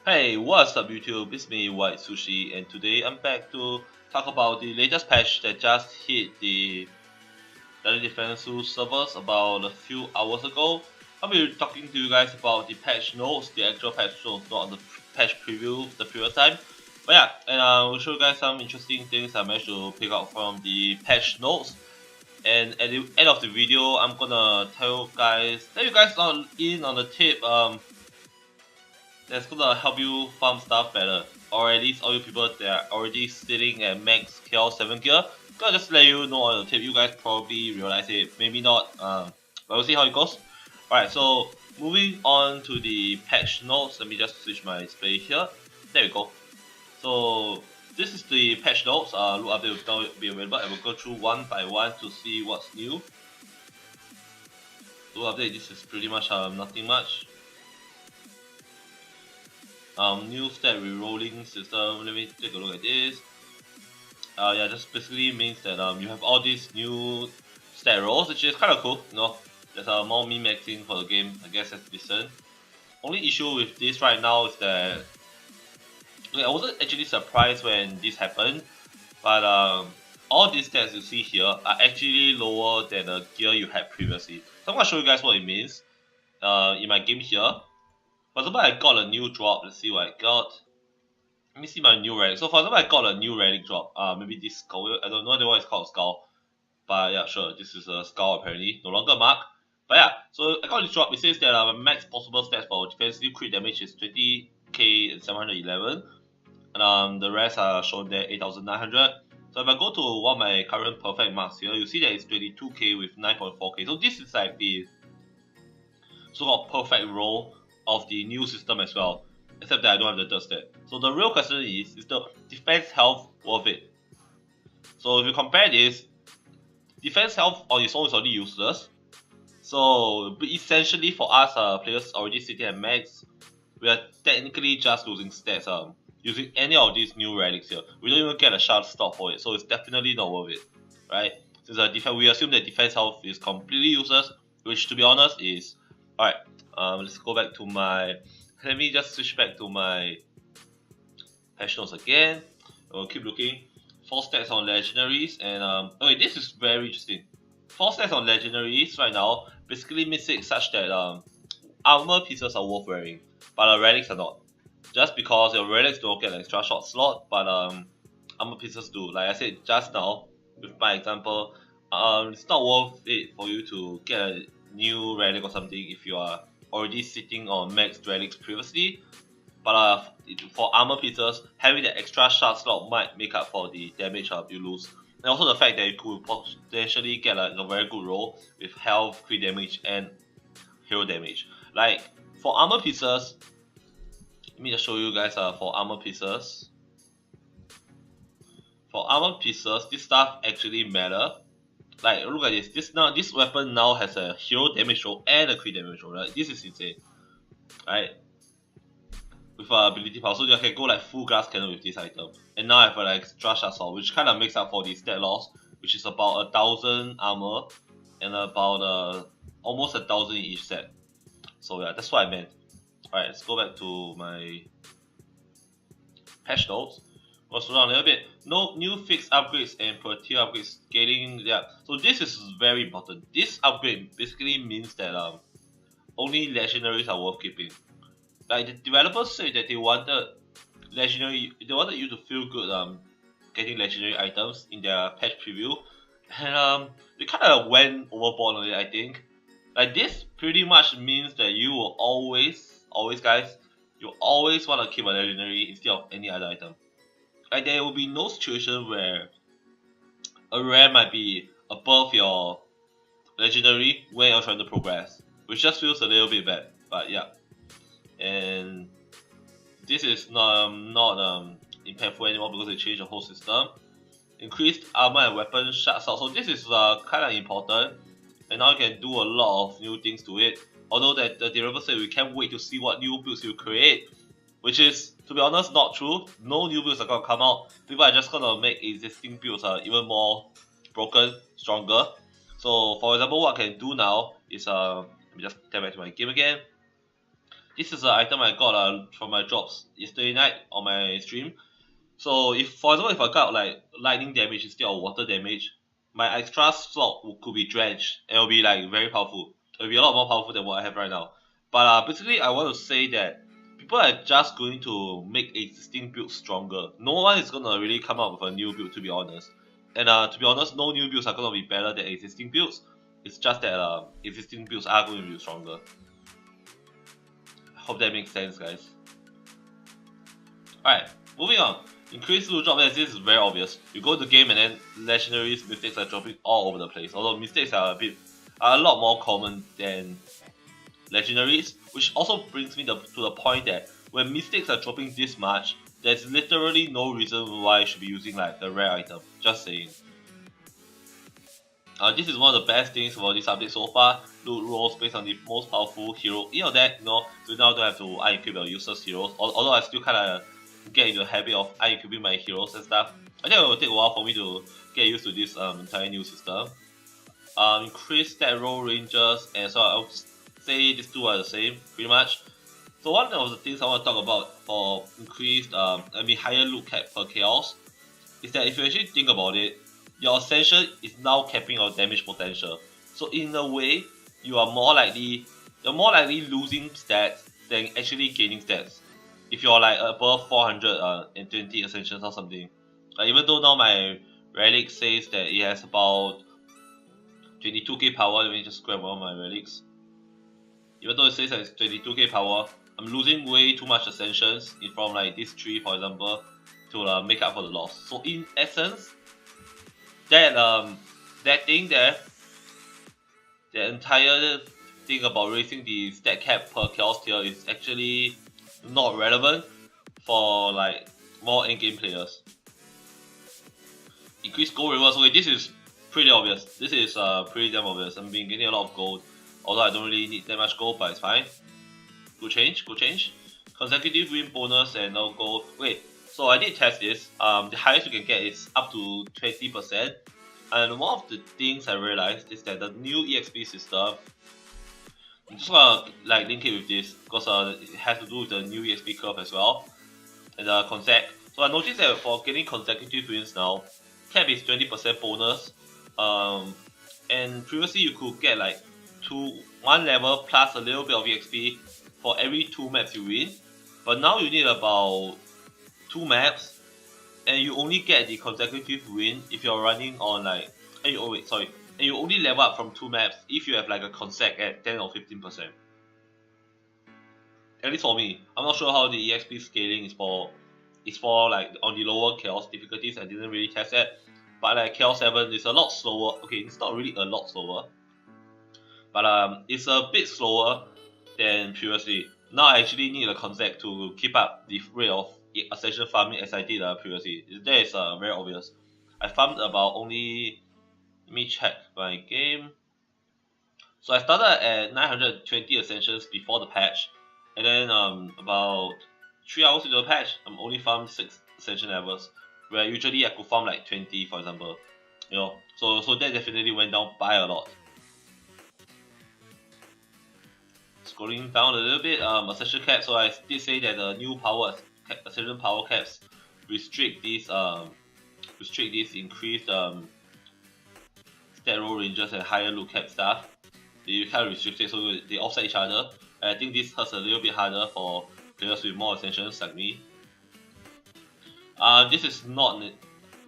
Hey, what's up YouTube? It's me, White Sushi, and today I'm back to talk about the latest patch that just hit the DD2 servers about a few hours ago. I'll be talking to you guys about the patch notes, the actual patch notes, not the patch preview the previous time. But yeah, and I'll show you guys some interesting things I managed to pick out from the patch notes. And at the end of the video, I'm gonna let you guys in on the tip that's gonna help you farm stuff better. Or at least all you people that are already sitting at max KL 7 gear. Gonna just let you know on the tip, you guys probably realize it, maybe not, but we'll see how it goes. Alright, so moving on to the patch notes, let me just switch my display here. There we go. So this is the patch notes, look update will now be available and we'll go through one by one to see what's new. Look update, this is pretty much nothing much. New stat rerolling system. Let me take a look at this. Yeah, just basically means that you have all these new stat rolls, which is kind of cool. You know, there's more min-maxing for the game. I guess that's decent. Only issue with this right now is that I wasn't actually surprised when this happened, but all these stats you see here are actually lower than the gear you had previously. So I'm gonna show you guys what it means. In my game here. For example, I got a new drop. Let's see what I got. Let me see my new relic. So for example, I got a new relic drop. Maybe this skull. I don't know what it's called, skull. But yeah, sure. This is a skull apparently. No longer a mark. But yeah, so I got this drop. It says that max possible stats for defensive crit damage is 20k and 711. And the rest are shown there 8900. So if I go to one of my current perfect marks here, you see that it's 22k with 9.4k. So this is like the so-called perfect roll of the new system as well, except that I don't have the third stat. So the real question is the defense health worth it? So if you compare this, defense health on its own is already useless. So essentially for us players already sitting at max, we are technically just losing stats using any of these new relics here. We don't even get a sharp stop for it, so it's definitely not worth it, right? Since we assume that defense health is completely useless, which to be honest is alright. Let's go back to let me just switch back to my patch notes again. We'll keep looking. 4 stats on legendaries and okay, this is very interesting. 4 stats on legendaries right now basically makes it such that armor pieces are worth wearing, but relics are not. Just because your relics don't get an extra shot slot, but armor pieces do. Like I said just now with my example, it's not worth it for you to get a new relic or something if you are already sitting on max relics previously, but for armor pieces, having the extra shard slot might make up for the damage you lose. And also the fact that you could potentially get a very good roll with health, crit damage, and hero damage. Like for armor pieces, let me just show you guys for armor pieces. For armor pieces, this stuff actually matter. Like look at this. This weapon now has a hero damage roll and a crit damage roll. Right? This is insane, right? With ability power, so you can go like full glass cannon with this item. And now I have like extra assault, which kind of makes up for the stat loss, which is about 1000 armor and about almost 1000 in each set. So yeah, that's what I meant. Alright, let's go back to my patch notes. We'll slow down a little bit. No new fixed upgrades and per tier upgrades scaling. Yeah, so this is very important. This upgrade basically means that only legendaries are worth keeping. Like the developers said that they wanted you to feel good getting legendary items in their patch preview, and they kind of went overboard on it. I think like this pretty much means that you will always guys, you always want to keep a legendary instead of any other item. Like there will be no situation where a rare might be above your legendary when you're trying to progress, which just feels a little bit bad. But yeah, and this is not impactful anymore because they changed the whole system. Increased armor and weapon shards out. So this is kind of important, and now you can do a lot of new things to it. Although that the developer said we can't wait to see what new builds you create, which is, to be honest, not true. No new builds are gonna come out. People are just gonna make existing builds even more broken, stronger. So for example, what I can do now is let me just tap back to my game again. this is an item I got from my drops yesterday night on my stream. So if, for example, if I got like lightning damage instead of water damage, my extra slot could be drenched and it'll be like very powerful. It'll be a lot more powerful than what I have right now. But basically, I want to say that people are just going to make existing builds stronger. No one is gonna really come up with a new build, to be honest. And to be honest, no new builds are gonna be better than existing builds. It's just that existing builds are going to be stronger. I hope that makes sense, guys. Alright, moving on. Increased loot drop, this is very obvious. You go to the game and then legendaries, mistakes are dropping all over the place. Although mistakes are a lot more common than legendaries, which also brings me to the point that when mistakes are dropping this much, there's literally no reason why I should be using like a rare item. Just saying. This is one of the best things about this update so far. Loot rolls based on the most powerful hero in your deck, so now don't have to unequip your useless heroes. Although I still kinda get into the habit of unequipping my heroes and stuff. I think it will take a while for me to get used to this entire new system. Increase stat roll ranges, and so I would say these two are the same, pretty much. So one of the things I want to talk about for increased, higher loot cap per chaos, is that if you actually think about it, your ascension is now capping your damage potential. So in a way, you're more likely losing stats than actually gaining stats. If you're like above 420 ascensions or something. Even though now my relic says that it has about 22k power, let me just grab one of my relics. Even though it says that it's 22k power, I'm losing way too much ascensions from like this tree, for example, to make up for the loss. So in essence, that thing there, the entire thing about raising the stat cap per chaos tier is actually not relevant for like more endgame players. Increase gold rewards. Okay, this is pretty obvious. This is pretty damn obvious. I've been getting a lot of gold, although I don't really need that much gold, but it's fine. Good change, good change. Consecutive win bonus and no gold. Wait, so I did test this. The highest you can get is up to 20%. And one of the things I realized is that the new EXP system, I'm just gonna like link it with this because it has to do with the new EXP curve as well. And the concept. So I noticed that for getting consecutive wins now, cap is 20% bonus. And previously you could get like one level plus a little bit of EXP for every 2 maps you win. But now you need about 2 maps, and you only get the consecutive win if you're running on like, and you only level up from 2 maps if you have like a consec at 10 or 15%. At least for me, I'm not sure how the EXP scaling is for like on the lower chaos difficulties. I didn't really test that, but like chaos 7 is a lot slower. Okay, it's not really a lot slower, but it's a bit slower than previously. Now I actually need a consec to keep up the rate of ascension farming as I did previously. That is very obvious. I farmed about only, let me check my game. So I started at 920 ascensions before the patch, and then about 3 hours into the patch, I'm only farmed 6 ascension levels, where usually I could farm like 20, for example. So that definitely went down by a lot. Scrolling down a little bit, ascension cap. So I did say that the new ascension power caps restrict these increased stat roll ranges and higher loot cap stuff. They kind of restrict it, so they offset each other. And I think this hurts a little bit harder for players with more ascensions like me. This is not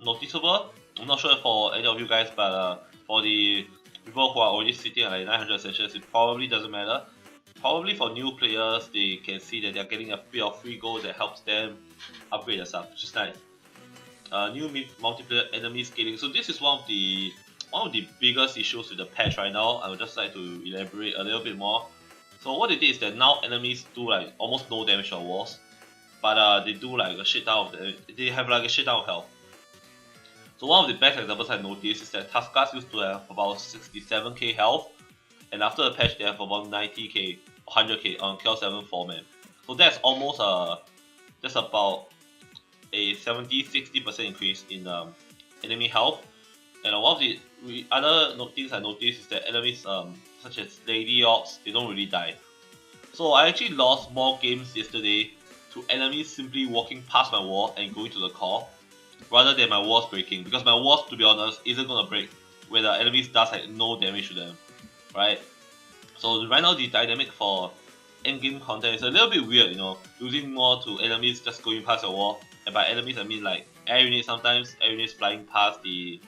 noticeable. I'm not sure for any of you guys, but for the people who are already sitting at like 900 ascensions, it probably doesn't matter. Probably for new players, they can see that they're getting a bit of free gold that helps them upgrade their stuff, which is nice. New multiplayer enemy scaling. So this is one of the biggest issues with the patch right now. I would just like to elaborate a little bit more. So what they did is that now enemies do like almost no damage on walls, but they do like a shit ton of they have like a shit ton of health. So one of the best examples I noticed is that Taskas used to have about 67k health, and after the patch they have about 90k, 100k on Chaos 7 4-man. So that's almost that's about a 70-60% increase in enemy health. And one of the other things I noticed is that enemies such as Lady Ops, they don't really die. So I actually lost more games yesterday to enemies simply walking past my wall and going to the core, rather than my walls breaking, because my walls, to be honest, isn't gonna break when the enemies does like no damage to them, right? So right now the dynamic for endgame content is a little bit weird, losing more to enemies just going past your wall. And by enemies I mean like air units sometimes, air units flying past the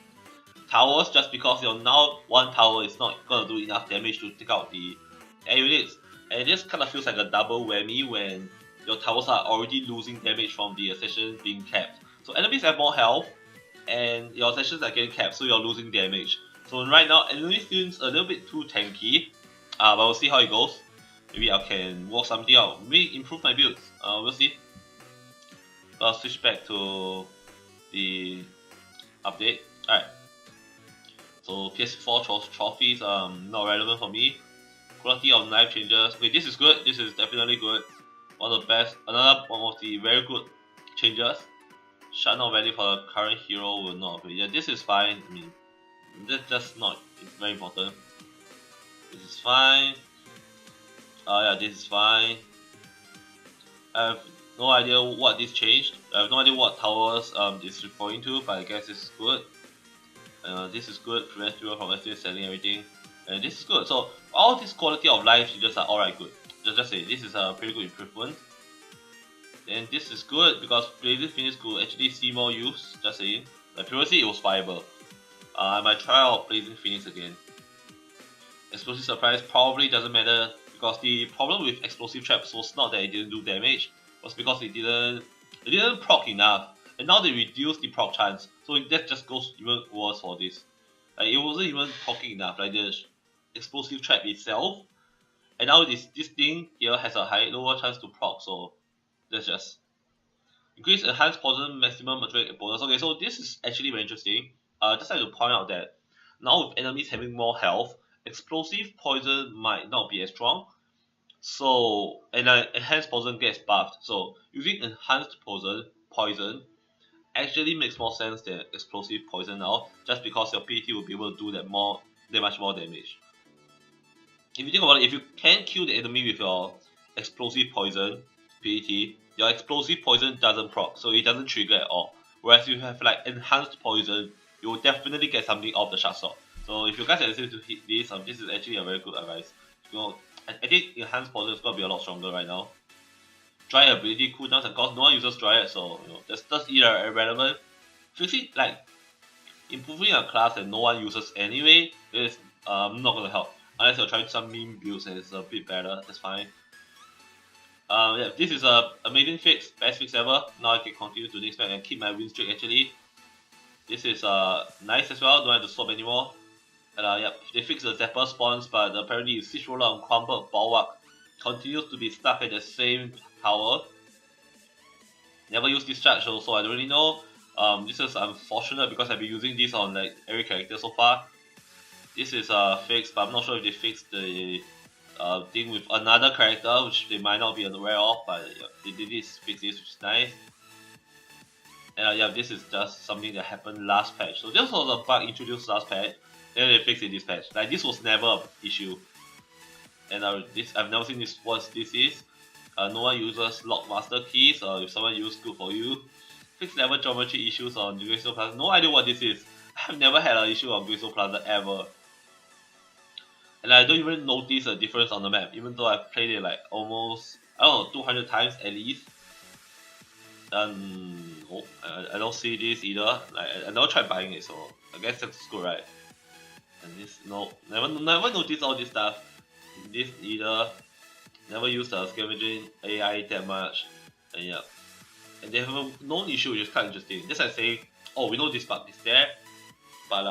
towers just because now one tower is not gonna do enough damage to take out the air units. And this kind of feels like a double whammy when your towers are already losing damage from the session being capped. So enemies have more health and your sessions are getting capped, so you're losing damage. So right now enemy seems a little bit too tanky. But we'll see how it goes. Maybe I can work something out. Maybe improve my builds. We'll see. I'll switch back to the update. Alright. So PS4 trophies not relevant for me. Quality of knife changes. Wait, this is good. This is definitely good. One of the best. Another one of the very good changes. Shutdown value for the current hero will not be. Yeah, this is fine. I mean, that's not. It's very important. This is fine. Yeah, this is fine. I have no idea what this changed. I have no idea what towers this is referring to, but I guess this is good. This is good. Prevents people from accidentally selling everything, and this is good. So all this quality of life changes are alright good. Just say this is a pretty good improvement. And this is good because Blazing Phoenix could actually see more use. Just saying. Like previously it was viable. I might try out Blazing Phoenix again. Explosive Surprise probably doesn't matter because the problem with Explosive Traps was not that it didn't do damage, was because it didn't proc enough. And now they reduced the proc chance, so that just goes even worse for this. Like it wasn't even proccing enough, like the Explosive Trap itself. And now this thing here has a lower chance to proc, so that's just increase enhanced poison maximum attack bonus. Okay, so this is actually very interesting. Just like to point out that now with enemies having more health, explosive poison might not be as strong. So and enhanced poison gets buffed. So using enhanced poison actually makes more sense than explosive poison now, just because your PET will be able to do that much more damage. If you think about it, if you can kill the enemy with your explosive poison PET, your explosive poison doesn't proc, so it doesn't trigger at all. Whereas if you have like enhanced poison, you will definitely get something off the shark sword. So if you guys are listening to hit this is actually a very good advice. I think enhanced poison is gonna be a lot stronger right now. Dry ability cooldowns, of course, no one uses Dryad, so that's either irrelevant. Fixing like improving a class that no one uses anyway is not gonna help. Unless you're trying some meme builds and it's a bit better, that's fine. Yeah, this is a amazing fix, best fix ever. Now I can continue to next pack and keep my win streak actually. This is nice as well, don't have to swap anymore. And yeah, they fixed the Zapper spawns, but apparently the Siege Roller and Crumbled Bulwark continues to be stuck at the same tower. Never used this charge so I don't really know. This is unfortunate because I've been using this on like every character so far. This is fixed, but I'm not sure if they fixed the thing with another character, which they might not be aware of, but yeah, they did fix this, which is nice. And yeah, this is just something that happened last patch. So this was a bug introduced last patch, then they fixed it this patch. Like this was never an issue. And I've never seen this what this is. No one uses Lockmaster keys, or if someone uses good for you. Fixed level geometry issues on Greystone Plaza. No idea what this is. I've never had an issue on Greystone Plaza ever. And I don't even notice a difference on the map, even though I've played it like almost, I don't know, 200 times at least. No, I don't see this either. Like I never tried buying it, so I guess that's good, right? And this, no, never noticed all this stuff. This either, never used the scavenging AI that much, and yeah, and they have a known issue which is quite interesting. Just like saying, oh, we know this bug is there, but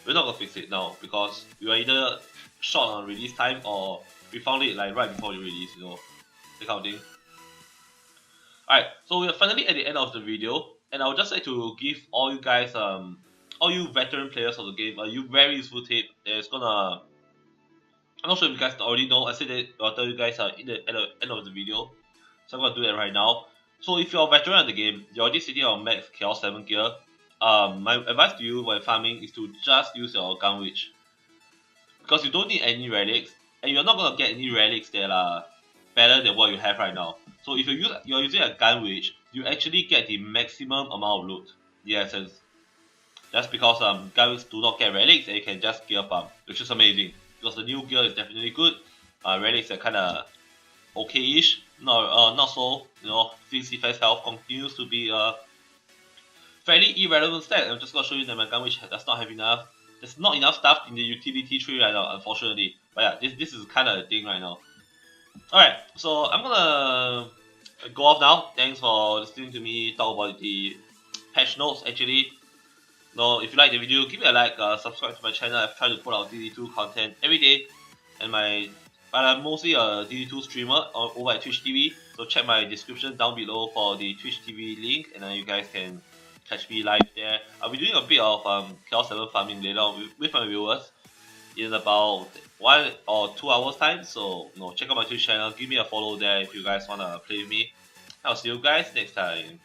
we're not gonna fix it now because we were either short on release time or we found it like right before the release, that kind of thing. Alright, so we're finally at the end of the video, and I would just like to give all you guys, all you veteran players of the game, a very useful tip that is gonna, I'm not sure if you guys already know, I said that I'll tell you guys at the end of the video, so I'm gonna do that right now. So if you're a veteran of the game, you're already sitting on max Chaos 7 gear, my advice to you when farming is to just use your gun witch. Because you don't need any relics, and you're not gonna get any relics that are better than what you have right now. So if you're using a gun which you actually get the maximum amount of loot, in essence. Just because guys do not get relics and you can just gear farm, which is amazing. Because the new gear is definitely good. Relics are kinda okay-ish. Not so, since defense health continues to be a fairly irrelevant stat. I'm just gonna show you that my gun which does not have enough. There's not enough stuff in the utility tree right now, unfortunately. But yeah, this is kinda a thing right now. Alright, so I'm gonna go off now. Thanks for listening to me talk about the patch notes actually. No, if you like the video, give me a like, subscribe to my channel. I've tried to put out DD2 content every day, but I'm mostly a DD2 streamer over at Twitch TV. So check my description down below for the Twitch TV link, and then you guys can catch me live there. I'll be doing a bit of Chaos 7 farming later on with my viewers in about 1 or 2 hours time. So check out my Twitch channel, give me a follow there if you guys wanna play with me. I'll see you guys next time.